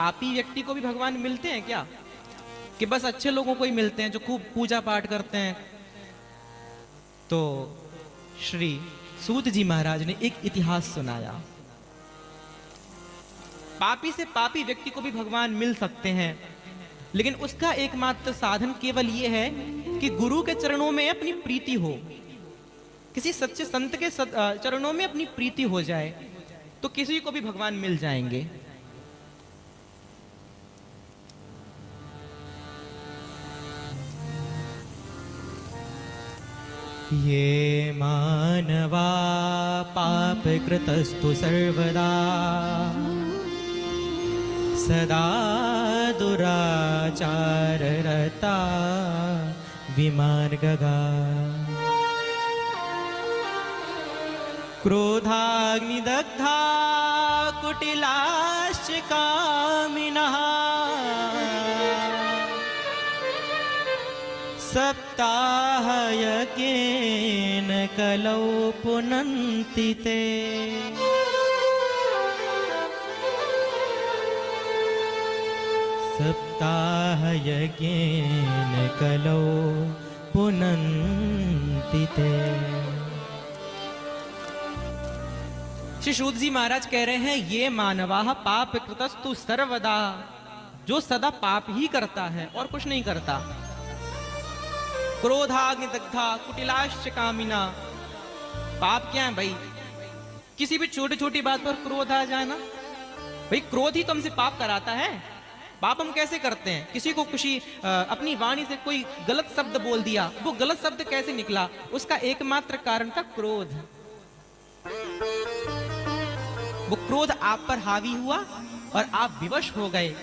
पापी व्यक्ति को भी भगवान मिलते हैं क्या? कि बस अच्छे लोगों को ही मिलते हैं जो खूब पूजा पाठ करते हैं? तो श्री सूत जी महाराज ने एक इतिहास सुनाया। पापी से पापी व्यक्ति को भी भगवान मिल सकते हैं, लेकिन उसका एकमात्र साधन केवल यह है कि गुरु के चरणों में अपनी प्रीति हो, किसी सच्चे संत के चरणों में अपनी प्रीति हो जाए तो किसी को भी भगवान मिल जाएंगे। ये मानवा पाप कृतस्तु सर्वदा सदा दुराचाररता विमार्गगा क्रोधाग्निदग्धा कुटिलाश्च कामिनः सप्ताहयज्ञेन कलौ पुनन्ति ते। सप्ताहयज्ञेन कलौ पुनन्ति ते। श्री सूत जी महाराज कह रहे हैं, ये मानवाः पाप कृतस्तु सर्वदा, जो सदा पाप ही करता है और कुछ नहीं करता। क्रोधाग्निदग्धा कुटिलाश्च कामिना, पाप क्या है भाई? किसी भी छोटी छोटी बात पर क्रोध आ जाना, भाई क्रोध ही तुमसे पाप कराता है। पाप हम कैसे करते हैं? किसी को खुशी अपनी वाणी से कोई गलत शब्द बोल दिया, वो गलत शब्द कैसे निकला? उसका एकमात्र कारण था क्रोध। वो क्रोध आप पर हावी हुआ और आप विवश हो गए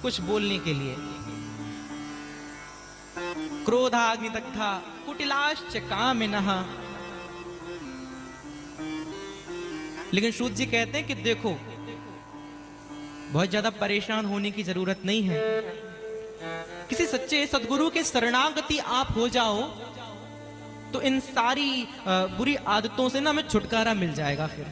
कुछ बोलने के लिए। क्रोधाग्निदग्धा कुटिलाश्च कामिनः। लेकिन सूत जी कहते हैं कि देखो, बहुत ज्यादा परेशान होने की जरूरत नहीं है। किसी सच्चे सद्गुरु के शरणागति आप हो जाओ तो इन सारी बुरी आदतों से ना हमें छुटकारा मिल जाएगा। फिर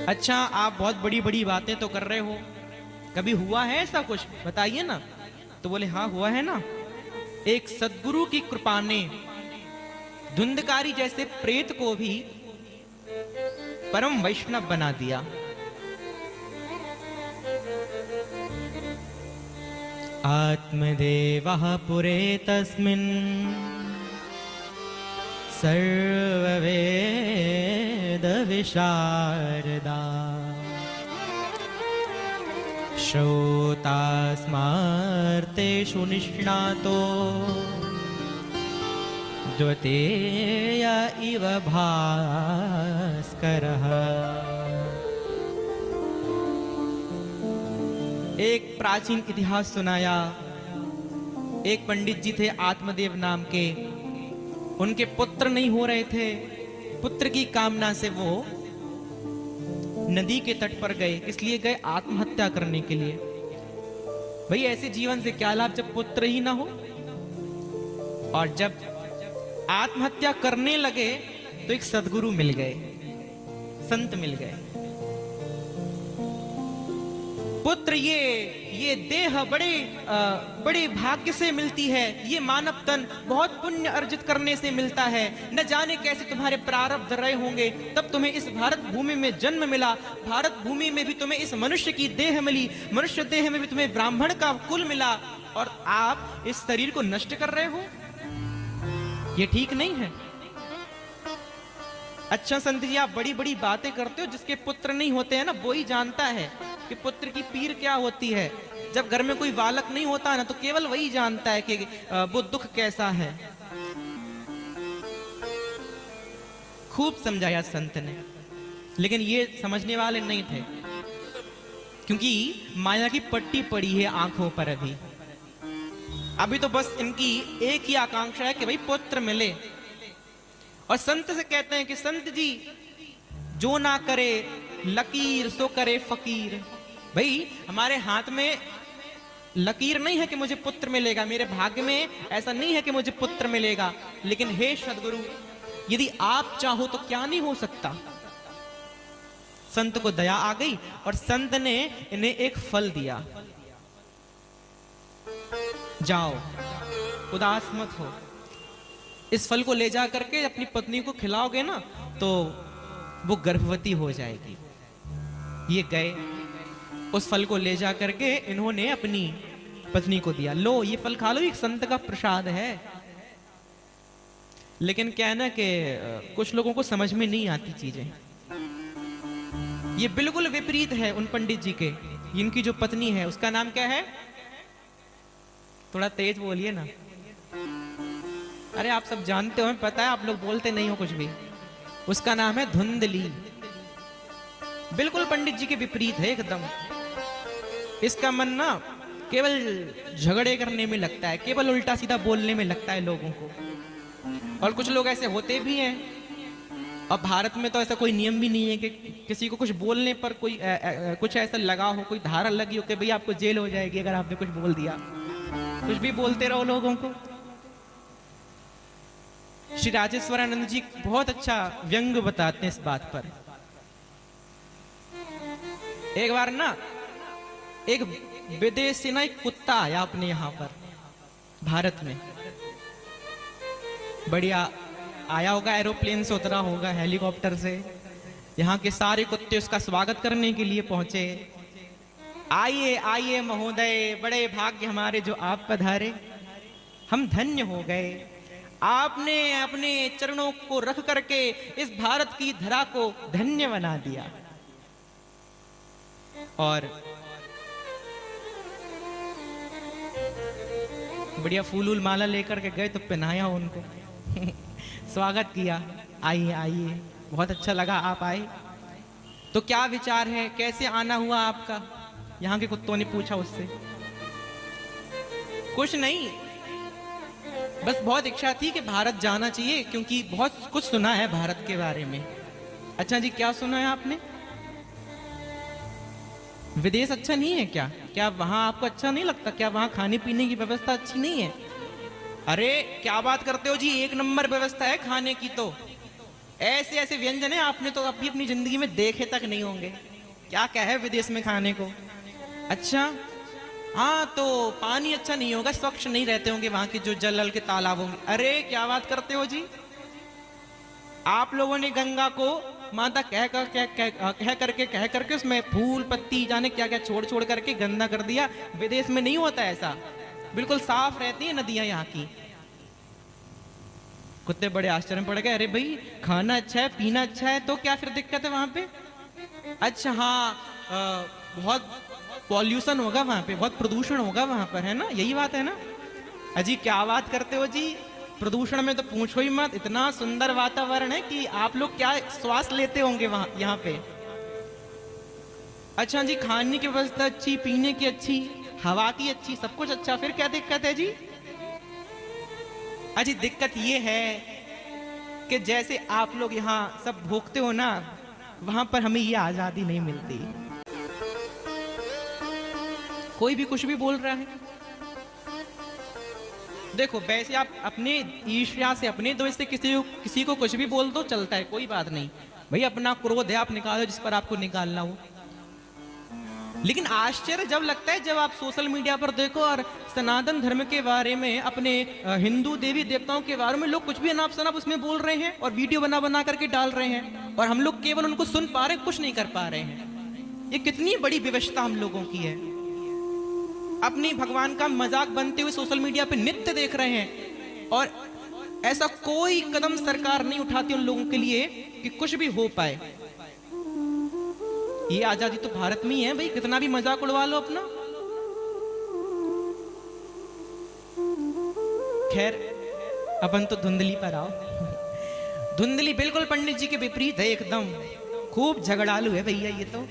अच्छा, आप बहुत बड़ी बड़ी बातें तो कर रहे हो, कभी हुआ है ऐसा कुछ? बताइए ना। तो बोले हाँ हुआ है ना। एक सद्गुरु की कृपा ने धुंधकारी जैसे प्रेत को भी परम वैष्णव बना दिया। आत्मदेवः पुरे तस्मिन् सर्ववेद विशारदा श्रोतास्मार्तेषु निष्णातो द्वितीय इव भास्करः। एक प्राचीन इतिहास सुनाया। एक पंडित जी थे आत्मदेव नाम के, उनके पुत्र नहीं हो रहे थे। पुत्र की कामना से वो नदी के तट पर गए। इसलिए गए आत्महत्या करने के लिए। भाई ऐसे जीवन से क्या लाभ जब पुत्र ही ना हो। और जब आत्महत्या करने लगे तो एक सद्गुरु मिल गए, संत मिल गए। पुत्र ये देह बड़े भाग्य से मिलती है, ये मानव तन बहुत पुण्य अर्जित करने से मिलता है। न जाने कैसे तुम्हारे प्रारब्ध रहे होंगे, तब तुम्हें इस भारत भूमि में जन्म मिला। भारत भूमि में भी तुम्हें इस मनुष्य की देह मिली, मनुष्य देह में भी तुम्हें ब्राह्मण का कुल मिला, और आप इस शरीर को नष्ट कर रहे हो। ये ठीक नहीं है। अच्छा संत जी, आप बड़ी बड़ी बातें करते हो। जिसके पुत्र नहीं होते हैं ना, वो ही जानता है कि पुत्र की पीर क्या होती है। जब घर में कोई बालक नहीं होता ना, तो केवल वही जानता है कि वो दुख कैसा है। खूब समझाया संत ने, लेकिन ये समझने वाले नहीं थे, क्योंकि माया की पट्टी पड़ी है आंखों पर। अभी तो बस इनकी एक ही आकांक्षा है कि भाई पुत्र मिले। और संत से कहते हैं कि संत जी, जो ना करे लकीर सो करे फकीर। भाई हमारे हाथ में लकीर नहीं है कि मुझे पुत्र मिलेगा, मेरे भाग्य में ऐसा नहीं है कि मुझे पुत्र मिलेगा। लेकिन हे सद्गुरु, यदि आप चाहो तो क्या नहीं हो सकता। संत को दया आ गई और संत ने इन्हें एक फल दिया, जाओ उदास मत हो, इस फल को ले जा करके अपनी पत्नी को खिलाओगे ना तो वो गर्भवती हो जाएगी। ये गए, उस फल को ले जा करके इन्होंने अपनी पत्नी को दिया, लो ये फल खा लो, एक संत का प्रसाद है। लेकिन क्या है ना कि कुछ लोगों को समझ में नहीं आती चीजें। ये बिल्कुल विपरीत है उन पंडित जी के। इनकी जो पत्नी है उसका नाम क्या है, थोड़ा तेज बोलिए ना। अरे आप सब जानते हो, पता है, आप लोग बोलते नहीं हो कुछ भी। उसका नाम है धुंधली। बिल्कुल पंडित जी के विपरीत है एकदम। इसका मन ना केवल झगड़े करने में लगता है, केवल उल्टा सीधा बोलने में लगता है लोगों को। और कुछ लोग ऐसे होते भी हैं। और भारत में तो ऐसा कोई नियम भी नहीं है कि किसी को कुछ बोलने पर कोई कुछ ऐसा लगा हो, कोई धारा लगी हो कि भाई आपको जेल हो जाएगी अगर आपने कुछ बोल दिया। कुछ भी बोलते रहो लोगों को। श्री राजेश्वरानंद जी बहुत अच्छा व्यंग बताते हैं इस बात पर। एक बार ना एक विदेश से ना एक कुत्ता आया अपने यहां पर भारत में। बढ़िया आया होगा, एरोप्लेन से उतरा होगा, हेलीकॉप्टर से। यहाँ के सारे कुत्ते उसका स्वागत करने के लिए पहुंचे। आइए आइए महोदय, बड़े भाग्य हमारे जो आप पधारे, हम धन्य हो गए। आपने अपने चरणों को रख करके इस भारत की धरा को धन्य बना दिया। और बढ़िया फूल माला लेकर के गए तो पहनाया उनको स्वागत किया, आइए आइए, बहुत अच्छा लगा आप आए। तो क्या विचार है, कैसे आना हुआ आपका? यहाँ के कुत्तों ने पूछा उससे। कुछ नहीं, बस बहुत इच्छा थी कि भारत जाना चाहिए, क्योंकि बहुत कुछ सुना है भारत के बारे में। अच्छा जी, क्या सुना है आपने? विदेश अच्छा नहीं है क्या? क्या वहां आपको अच्छा नहीं लगता? क्या वहां खाने पीने की व्यवस्था अच्छी नहीं है? अरे क्या बात करते हो जी, एक नंबर व्यवस्था है खाने की। तो ऐसे ऐसे व्यंजन है आपने तो अभी अपनी जिंदगी में देखे तक नहीं होंगे। क्या क्या है विदेश में खाने को। अच्छा हाँ, तो पानी अच्छा नहीं होगा, स्वच्छ नहीं रहते होंगे वहां के जो जल के तालाब होंगे। अरे क्या बात करते हो जी, आप लोगों ने गंगा को माता कह करके उसमें फूल पत्ती जाने क्या क्या छोड़ छोड़ करके गंदा कर दिया। विदेश में नहीं होता ऐसा, बिल्कुल साफ रहती है नदियां यहाँ की। कुत्ते बड़े आश्चर्य में पड़ गए। अरे भाई खाना अच्छा है, पीना अच्छा है, तो क्या फिर दिक्कत है वहां पे? अच्छा हाँ, बहुत पॉल्यूशन होगा वहां पे, बहुत प्रदूषण होगा वहां पर, है ना? यही बात है ना? अजी क्या बात करते हो जी, प्रदूषण में तो पूछो ही मत। इतना सुंदर वातावरण है कि आप लोग क्या श्वास लेते होंगे वहां यहाँ पे। अच्छा जी, खाने की व्यवस्था अच्छी, पीने की अच्छी, हवा की अच्छी, सब कुछ अच्छा, फिर क्या दिक्कत है जी? अजी दिक्कत ये है कि जैसे आप लोग यहाँ सब भोगते हो ना, वहां पर हमें ये आजादी नहीं मिलती। कोई भी कुछ भी बोल रहा है। देखो वैसे आप अपने ईर्ष्या से, अपने द्वेष से किसी को कुछ भी बोल दो, चलता है, कोई बात नहीं भाई। अपना क्रोध है आप निकालो जिस पर आपको निकालना हो। लेकिन आश्चर्य जब लगता है जब आप सोशल मीडिया पर देखो और सनातन धर्म के बारे में, अपने हिंदू देवी देवताओं के बारे में लोग कुछ भी अनाप शनाप उसमें बोल रहे हैं और वीडियो बना बना करके डाल रहे हैं, और हम लोग केवल उनको सुन पा रहे हैं, कुछ नहीं कर पा रहे हैं। ये कितनी बड़ी विवशता हम लोगों की है। अपनी भगवान का मजाक बनते हुए सोशल मीडिया पे नित्य देख रहे हैं, और ऐसा कोई कदम सरकार नहीं उठाती उन लोगों के लिए कि कुछ भी हो पाए। ये आजादी तो भारत में ही है भाई, कितना भी मजाक उड़वा लो अपना। खैर अपन तो धुंधली पर आओ। धुंधली बिल्कुल पंडित जी के विपरीत है एकदम, खूब झगड़ालू है भैया ये तो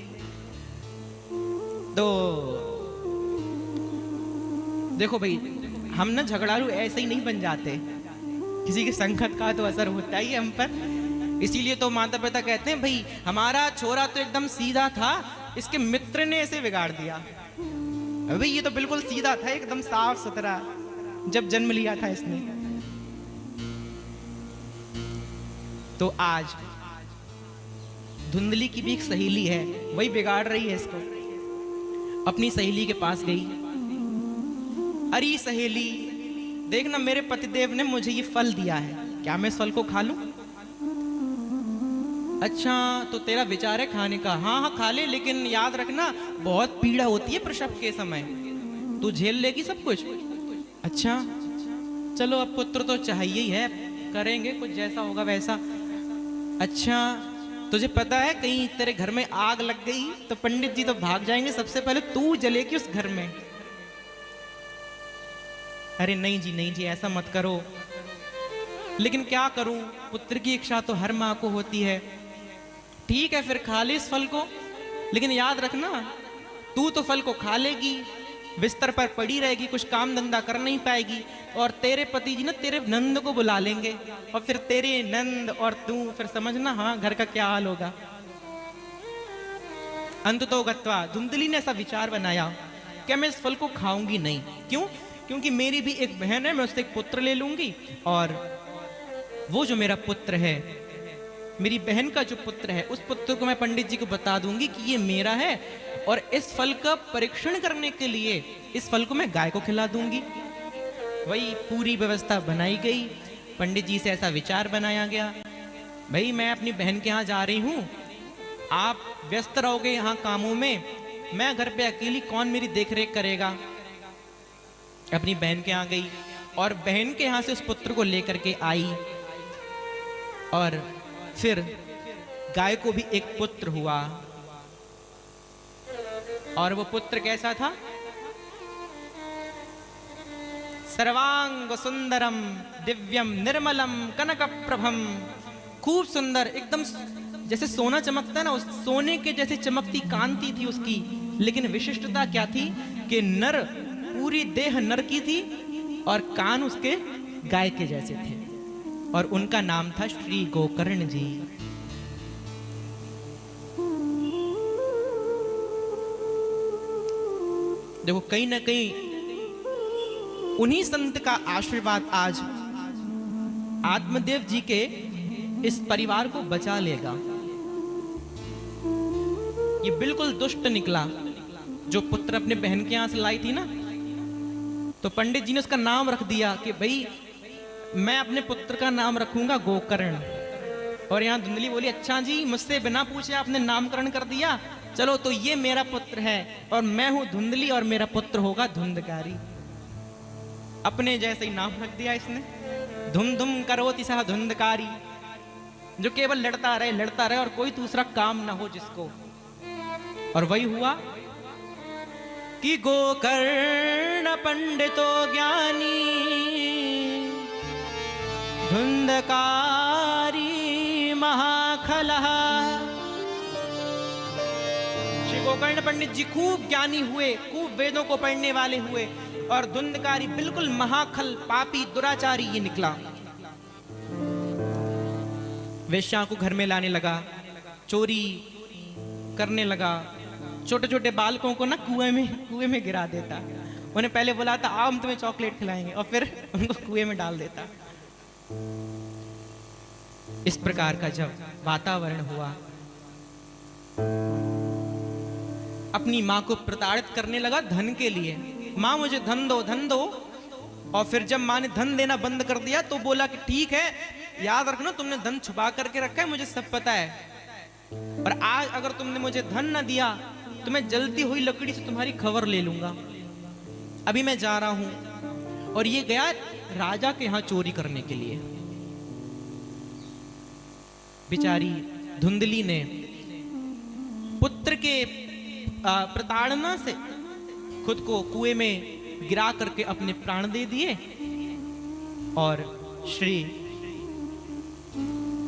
देखो भाई, हम ना झगड़ालू ऐसे ही नहीं बन जाते, किसी के संकट का तो असर होता ही है हम पर। इसीलिए तो माता पिता कहते हैं भाई हमारा छोरा तो एकदम सीधा था, इसके मित्र ने इसे बिगाड़ दिया। भाई ये तो बिल्कुल सीधा था, एकदम साफ सुथरा, जब जन्म लिया था इसने। तो आज धुंधली की भी एक सहेली है, वही बिगाड़ रही है इसको। अपनी सहेली के पास गई, अरे सहेली देखना, मेरे पतिदेव ने मुझे ये फल दिया है, क्या मैं इस फल को खा लूं? अच्छा तो तेरा विचार है खाने का? हाँ हाँ खा ले, लेकिन याद रखना बहुत पीड़ा होती है प्रसव के समय, तू झेल लेगी सब कुछ। अच्छा चलो, अब पुत्र तो चाहिए ही है, करेंगे कुछ जैसा होगा वैसा। अच्छा तुझे पता है कहीं तेरे घर में आग लग गई तो पंडित जी तो भाग जाएंगे, सबसे पहले तू जलेगी उस घर में। अरे नहीं जी नहीं जी, ऐसा मत करो। लेकिन क्या करूं, पुत्र की इच्छा तो हर मां को होती है। ठीक है फिर खा ले इस फल को, लेकिन याद रखना तू तो फल को खा लेगी, बिस्तर पर पड़ी रहेगी, कुछ काम धंधा कर नहीं पाएगी, और तेरे पति जी ना तेरे नंद को बुला लेंगे, और फिर तेरे नंद और तू, फिर समझना हाँ घर का क्या हाल होगा। अंततो गत्वा धुंधली ने ऐसा विचार बनाया कि मैं इस फल को खाऊंगी नहीं। क्यों? क्योंकि मेरी भी एक बहन है, मैं उससे एक पुत्र ले लूंगी, और वो जो मेरा पुत्र है, मेरी बहन का जो पुत्र है, उस पुत्र को मैं पंडित जी को बता दूंगी कि ये मेरा है, और इस फल का परीक्षण करने के लिए इस फल को मैं गाय को खिला दूंगी। वही पूरी व्यवस्था बनाई गई। पंडित जी से ऐसा विचार बनाया गया, भाई मैं अपनी बहन के यहाँ जा रही हूँ, आप व्यस्त रहोगे यहाँ कामों में, मैं घर पे अकेली, कौन मेरी देखरेख करेगा। अपनी बहन के यहाँ गई और बहन के यहाँ से उस पुत्र को लेकर के आई, और फिर गाय को भी एक पुत्र हुआ। और वो पुत्र कैसा था? सर्वांग सुंदरम दिव्यम निर्मलम कनक प्रभम, खूब सुंदर, एकदम जैसे सोना चमकता है ना, उस सोने के जैसे चमकती कांति थी उसकी। लेकिन विशिष्टता क्या थी कि नर, पूरी देह नर की थी और कान उसके गाय के जैसे थे, और उनका नाम था श्री गोकर्ण जी। देखो कहीं ना कहीं उन्हीं संत का आशीर्वाद आज आत्मदेव जी के इस परिवार को बचा लेगा। ये बिल्कुल दुष्ट निकला जो पुत्र अपने बहन के यहां से लाई थी ना, तो पंडित जी ने उसका नाम रख दिया कि भाई मैं अपने पुत्र का नाम रखूंगा गोकर्ण। और यहां धुंधली बोली, अच्छा जी मुझसे बिना पूछे आपने नामकरण कर दिया, चलो तो ये मेरा पुत्र है और मैं हूं धुंधली और मेरा पुत्र होगा धुंधकारी। अपने जैसे ही नाम रख दिया इसने, धुम धुम करोति सह धुंधकारी, जो केवल लड़ता रहे और कोई दूसरा काम ना हो जिसको। और वही हुआ कि गोकर्ण पंडितो ज्ञानी धुंधकारी महाखलः। श्री गोकर्ण पंडित जी खूब ज्ञानी हुए, खूब वेदों को पढ़ने वाले हुए, और धुंधकारी बिल्कुल महाखल पापी दुराचारी ये निकला। वेश्या को घर में लाने लगा, चोरी करने लगा, छोटे छोटे बालकों को ना कुएं में गिरा देता। उन्हें पहले बुलाता, आओ हम तुम्हें चॉकलेट खिलाएंगे, और फिर उनको कुएं में डाल देता। इस प्रकार का जब वातावरण हुआ, अपनी मां को प्रताड़ित करने लगा धन के लिए। मां मुझे धन दो धन दो, और फिर जब मां ने धन देना बंद कर दिया तो बोला कि ठीक है, याद रखना तुमने धन छुपा करके रखा है, मुझे सब पता है, और आज अगर तुमने मुझे धन न दिया तो मैं जलती हुई लकड़ी से तुम्हारी खबर ले लूंगा। अभी मैं जा रहा हूं। और ये गया राजा के यहां चोरी करने के लिए। बेचारी धुंधली ने पुत्र के प्रताड़ना से खुद को कुएं में गिरा करके अपने प्राण दे दिए, और श्री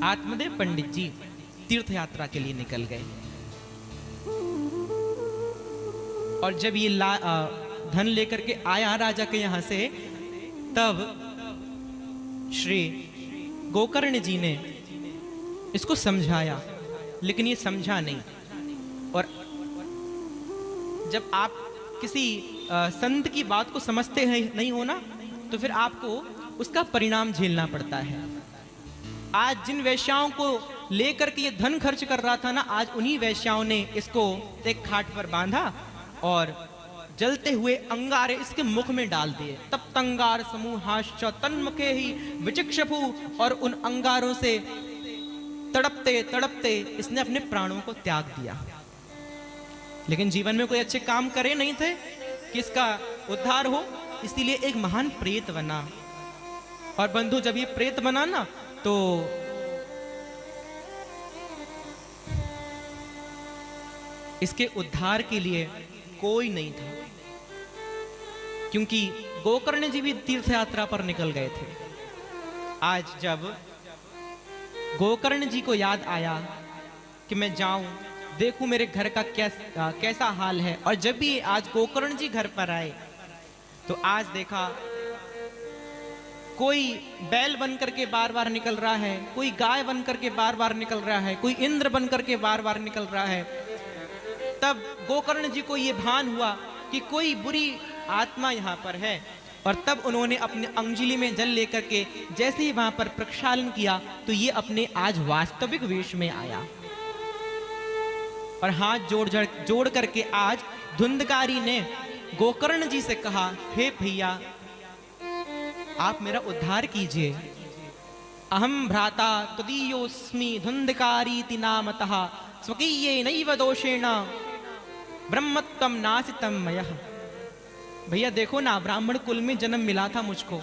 आत्मदेव पंडित जी तीर्थ यात्रा के लिए निकल गए। और जब ये धन लेकर के आया राजा के यहां से, तब श्री गोकर्ण जी ने इसको समझाया, लेकिन ये समझा नहीं। और जब आप किसी संत की बात को समझते नहीं हो ना, तो फिर आपको उसका परिणाम झेलना पड़ता है। आज जिन वेश्याओं को लेकर के ये धन खर्च कर रहा था ना, आज उन्हीं वैश्याओं ने इसको एक खाट पर बांधा और जलते हुए अंगारे इसके मुख में डाल दिए। तब तंगार समूहाश्च तन्मुखे ही विचिक्षपु, और उन अंगारों से तड़पते तड़पते इसने अपने प्राणों को त्याग दिया। लेकिन जीवन में कोई अच्छे काम करे नहीं थे कि इसका उद्धार हो, इसीलिए एक महान प्रेत बना। और बंधु, जब ये प्रेत बना ना, तो इसके उद्धार के लिए कोई नहीं था, क्योंकि गोकर्ण जी भी तीर्थ यात्रा पर निकल गए थे। आज जब गोकर्ण जी को याद आया कि मैं जाऊं देखूं मेरे घर का कैसा हाल है, और जब भी आज गोकर्ण जी घर पर आए तो आज देखा कोई बैल बन करके बार बार निकल रहा है, कोई गाय बन करके बार बार निकल रहा है, कोई इंद्र बन करके बार बार निकल रहा है। तब गोकर्ण जी को यह भान हुआ कि कोई बुरी आत्मा यहाँ पर है, और तब उन्होंने अपने अंजलि में जल लेकर के जैसे ही वहां पर प्रक्षालन किया तो ये अपने आज वास्तविक वेश में आया, और हाथ जोड़ करके आज धुंधकारी ने गोकर्ण जी से कहा, हे भैया आप मेरा उद्धार कीजिए। अहम भ्राता तदीयोस्मि धुंधकारीति नामतः स्वकीये नैव दोषेण ब्रह्मत्वम नासितम मयः। भैया देखो ना, ब्राह्मण कुल में जन्म मिला था मुझको,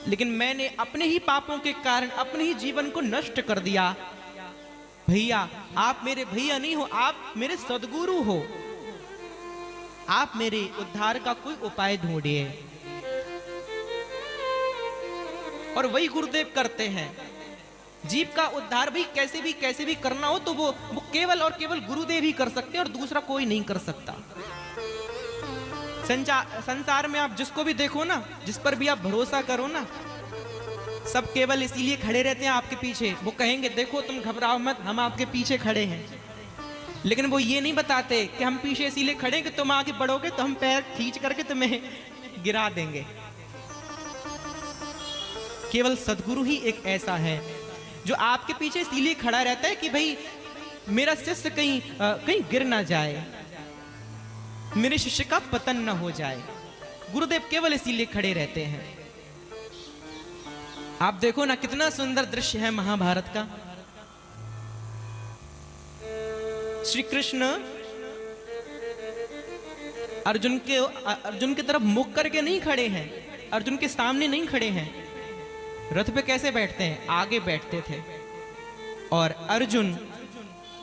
लेकिन मैंने अपने ही पापों के कारण अपने ही जीवन को नष्ट कर दिया। भैया आप मेरे भैया नहीं हो, आप मेरे सद्गुरु हो, आप मेरे उद्धार का कोई उपाय ढूंढिए। और वही गुरुदेव करते हैं। जीव का उद्धार भी कैसे भी करना हो तो वो केवल और केवल गुरुदेव ही कर सकते हैं, और दूसरा कोई नहीं कर सकता। संसार में आप जिसको भी देखो ना, जिस पर भी आप भरोसा करो ना, सब केवल इसीलिए खड़े रहते हैं आपके पीछे। वो कहेंगे देखो तुम घबराओ मत, हम आपके पीछे खड़े हैं, लेकिन वो ये नहीं बताते कि हम पीछे इसीलिए खड़े हैं कि तुम आगे बढ़ोगे तो हम पैर खींच करके तुम्हें गिरा देंगे। केवल सद्गुरु ही एक ऐसा है जो आपके पीछे इसीलिए खड़ा रहता है कि भाई मेरा शिष्य कहीं गिर ना जाए, मेरे शिष्य का पतन न हो जाए। गुरुदेव केवल इसीलिए खड़े रहते हैं। आप देखो ना, कितना सुंदर दृश्य है महाभारत का। श्री कृष्ण अर्जुन की तरफ मुख करके नहीं खड़े हैं, अर्जुन के सामने नहीं खड़े हैं। रथ पे कैसे बैठते हैं? आगे बैठते थे, और अर्जुन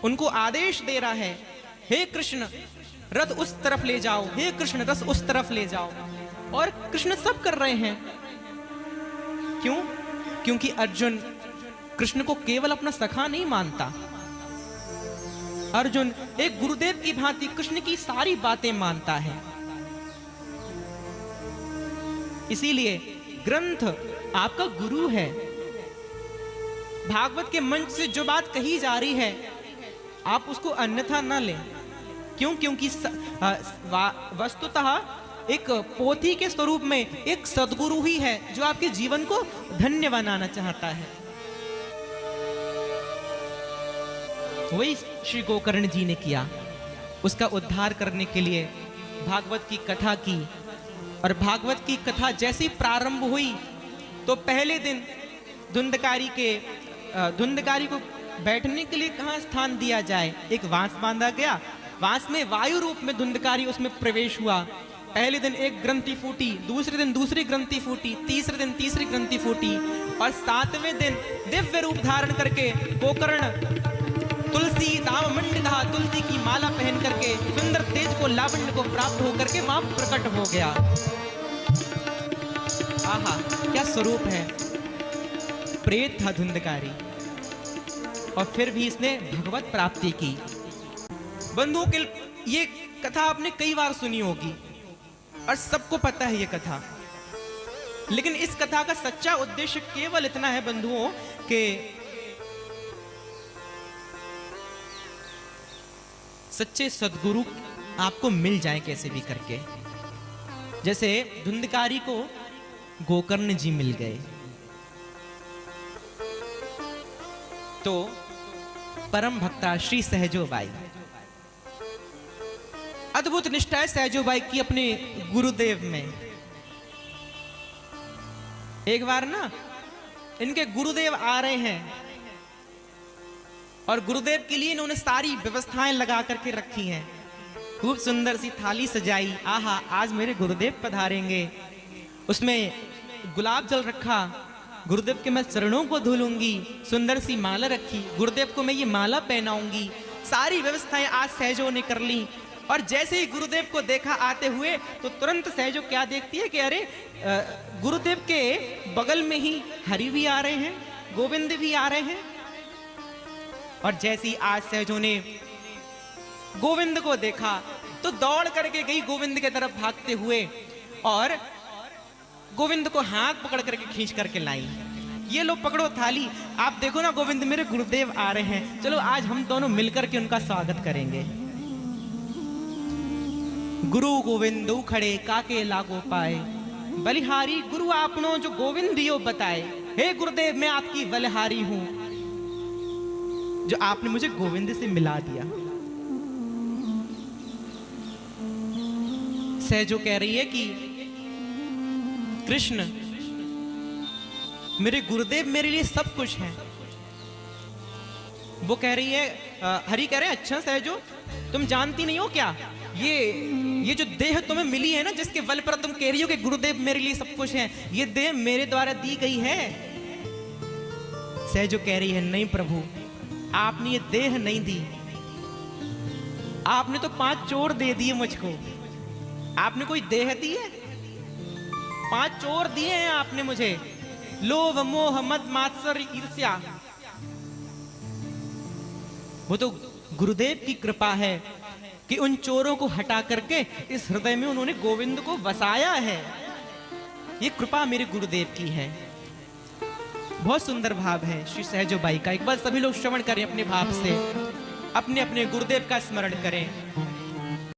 उनको आदेश दे रहा है, हे कृष्ण रथ उस तरफ ले जाओ, हे कृष्ण रथ उस तरफ ले जाओ। और कृष्ण सब कर रहे हैं। क्यों? क्योंकि अर्जुन कृष्ण को केवल अपना सखा नहीं मानता। अर्जुन एक गुरुदेव की भांति कृष्ण की सारी बातें मानता है। इसीलिए ग्रंथ आपका गुरु है। भागवत के मंच से जो बात कही जा रही है आप उसको अन्यथा न लें। क्यों? क्योंकि वस्तुतः एक पोथी के स्वरूप में एक सद्गुरु ही है जो आपके जीवन को धन्य बनाना चाहता है। वही श्री गोकर्ण जी ने किया। उसका उद्धार करने के लिए भागवत की कथा की, और भागवत की कथा जैसी प्रारंभ हुई तो पहले दिन धुंधकारी को बैठने के लिए कहाँ स्थान दिया जाए, एक वांस बांधा गया। वांस में वायु रूप में धुंधकारी उसमें प्रवेश हुआ। पहले दिन एक ग्रंथि फूटी, दूसरे दिन दूसरी ग्रंथि फूटी, तीसरे दिन तीसरी ग्रंथि फूटी, और सातवें दिन दिव्य रूप धारण करके गोकर्ण तुलसी दाममंडिता, तुलसी की माला पहन करके सुंदर तेज को लावण्य को प्राप्त होकर के वहां प्रकट हो गया। आहा, क्या स्वरूप है। प्रेत था धुंधकारी, और फिर भी इसने भगवत प्राप्ति की। बंधुओं के ये कथा आपने कई बार सुनी होगी और सबको पता है ये कथा, लेकिन इस कथा का सच्चा उद्देश्य केवल इतना है बंधुओं कि सच्चे सद्गुरु आपको मिल जाए कैसे भी करके। जैसे धुंधकारी को गोकर्ण जी मिल गए। तो परम भक्ता श्री सहजोबाई, अद्भुत निष्ठा है सहजोबाई की अपने गुरुदेव में। एक बार ना इनके गुरुदेव आ रहे हैं और गुरुदेव के लिए इन्होंने सारी व्यवस्थाएं लगा करके रखी हैं। खूब सुंदर सी थाली सजाई, आहा आज मेरे गुरुदेव पधारेंगे। उसमें गुलाब जल रखा, गुरुदेव के मैं चरणों को धुलूंगी। सुंदर सी माला रखी, गुरुदेव को मैं ये माला पहनाऊंगी। सारी व्यवस्थाएं आज सहजो ने कर ली। और जैसे ही गुरुदेव को देखा आते हुए तो तुरंत सहजो क्या देखती है कि अरे गुरुदेव के बगल में ही हरि भी आ रहे हैं, गोविंद भी आ रहे हैं। और जैसे ही आज सहजो ने गोविंद को देखा तो दौड़ करके गई गोविंद की तरफ भागते हुए और गोविंद को हाथ पकड़ करके खींच करके लाई। ये लो पकड़ो थाली, आप देखो ना गोविंद मेरे गुरुदेव आ रहे हैं, चलो आज हम दोनों मिलकर के उनका स्वागत करेंगे। गुरु गोविंदो खड़े काके लागो पाए, बलिहारी गुरु आपनो जो गोविंद दियो बताए। हे गुरुदेव मैं आपकी बलिहारी हूं जो आपने मुझे गोविंद से मिला दिया। सहजो कह रही है कि कृष्ण मेरे गुरुदेव मेरे लिए सब कुछ है। वो कह रही है हरि कह रहे हैं अच्छा सहजो तुम जानती नहीं हो क्या, ये जो देह तुम्हें मिली है ना जिसके बल पर तुम कह रही हो कि गुरुदेव मेरे लिए सब कुछ है, ये देह मेरे द्वारा दी गई है। सहजो कह रही है नहीं प्रभु आपने ये देह नहीं दी, आपने तो 5 चोर दे दिए मुझको। आपने कोई देह दी है? 5 चोर दिए हैं आपने मुझे, लोभ मोह मद मात्सर्य ईर्ष्या। वो तो गुरुदेव की कृपा है कि उन चोरों को हटा करके इस हृदय में उन्होंने गोविंद को बसाया है। ये कृपा मेरे गुरुदेव की है। बहुत सुंदर भाव है श्री सहजोबाई का। एक बार सभी लोग श्रवण करें अपने भाव से, अपने अपने गुरुदेव का स्मरण करें।